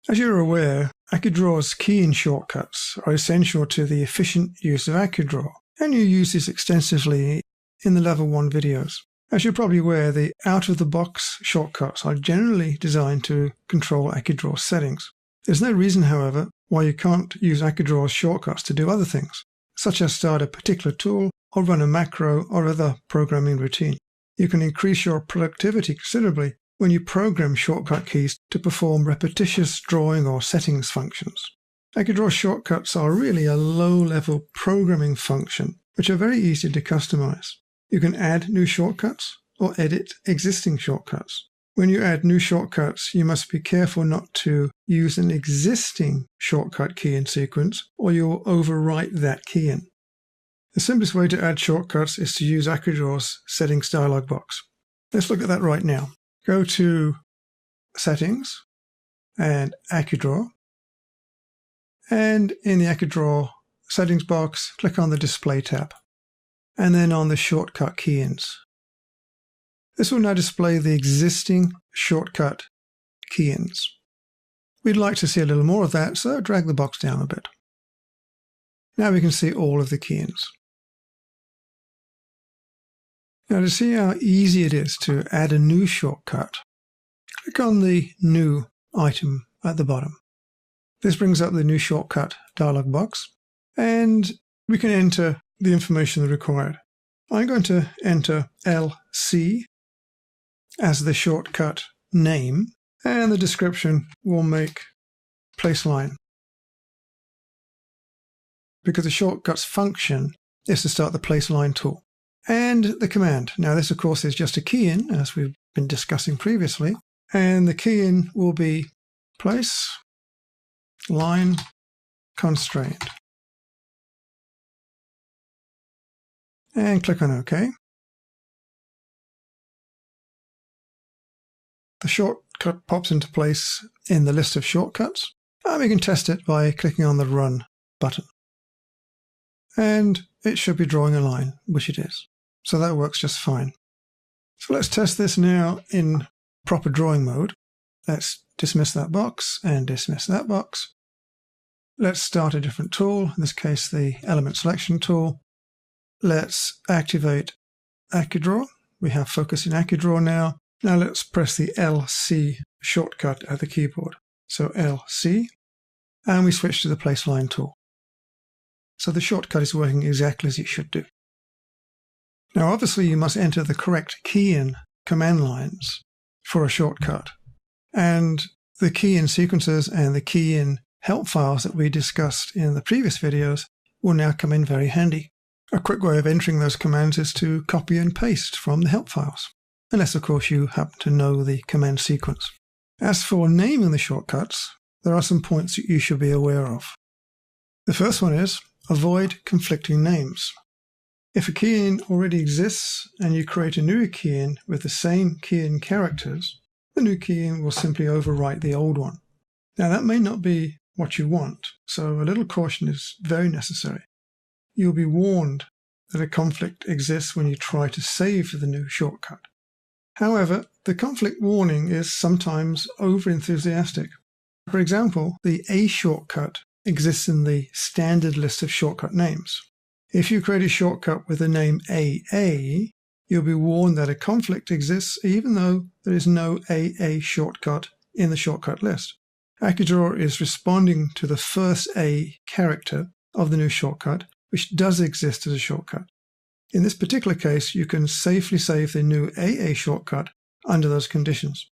As you're aware, AccuDraw's key-in shortcuts are essential to the efficient use of AccuDraw, and you use this extensively in the Level 1 videos. As you're probably aware, the out-of-the-box shortcuts are generally designed to control AccuDraw's settings. There's no reason, however, why you can't use AccuDraw's shortcuts to do other things, such as start a particular tool or run a macro or other programming routine. You can increase your productivity considerably when you program shortcut keys to perform repetitious drawing or settings functions. AccuDraw shortcuts are really a low-level programming function, which are very easy to customize. You can add new shortcuts or edit existing shortcuts. When you add new shortcuts, you must be careful not to use an existing shortcut key-in sequence, or you'll overwrite that key-in. The simplest way to add shortcuts is to use AccuDraw's settings dialog box. Let's look at that right now. Go to Settings and AccuDraw, and in the AccuDraw settings box, click on the Display tab, and then on the Shortcut Key-ins. This will now display the existing shortcut key-ins. We'd like to see a little more of that, so drag the box down a bit. Now we can see all of the key-ins. Now, to see how easy it is to add a new shortcut, click on the New item at the bottom. This brings up the New Shortcut dialog box, and we can enter the information required. I'm going to enter LC as the shortcut name, and the description will make placeline, because the shortcuts function is to start the placeline tool. And the command. Now this, of course, is just a key-in, as we've been discussing previously. And the key-in will be place line constraint. And click on OK. The shortcut pops into place in the list of shortcuts. And we can test it by clicking on the Run button. And it should be drawing a line, which it is. So that works just fine. So let's test this now in proper drawing mode. Let's dismiss that box and dismiss that box. Let's start a different tool, in this case the element selection tool. Let's activate AccuDraw. We have focus in AccuDraw now. Now let's press the LC shortcut at the keyboard. So LC, and we switch to the placeline tool. So the shortcut is working exactly as it should do. Now, obviously, you must enter the correct key-in command lines for a shortcut. And the key-in sequences and the key-in help files that we discussed in the previous videos will now come in very handy. A quick way of entering those commands is to copy and paste from the help files, unless, of course, you happen to know the command sequence. As for naming the shortcuts, there are some points that you should be aware of. The first one is avoid conflicting names. If a key-in already exists and you create a new key-in with the same key-in characters, the new key-in will simply overwrite the old one. Now that may not be what you want, so a little caution is very necessary. You'll be warned that a conflict exists when you try to save the new shortcut. However, the conflict warning is sometimes over-enthusiastic. For example, the A shortcut exists in the standard list of shortcut names. If you create a shortcut with the name AA, you'll be warned that a conflict exists even though there is no AA shortcut in the shortcut list. AccuDraw is responding to the first A character of the new shortcut, which does exist as a shortcut. In this particular case, you can safely save the new AA shortcut under those conditions.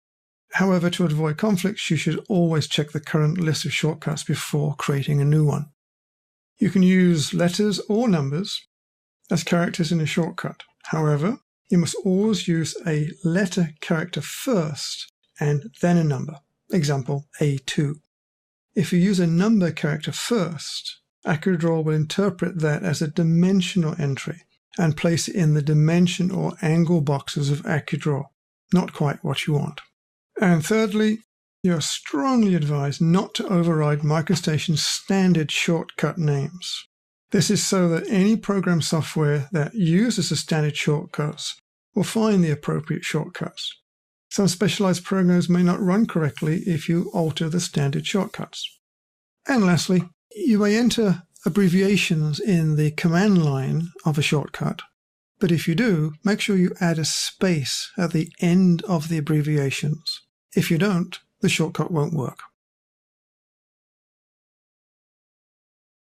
However, to avoid conflicts, you should always check the current list of shortcuts before creating a new one. You can use letters or numbers as characters in a shortcut. However, you must always use a letter character first and then a number. Example, A2. If you use a number character first, AccuDraw will interpret that as a dimensional entry and place it in the dimension or angle boxes of AccuDraw. Not quite what you want. And thirdly, you are strongly advised not to override MicroStation's standard shortcut names. This is so that any program software that uses the standard shortcuts will find the appropriate shortcuts. Some specialized programs may not run correctly if you alter the standard shortcuts. And lastly, you may enter abbreviations in the command line of a shortcut, but if you do, make sure you add a space at the end of the abbreviations. If you don't, the shortcut won't work.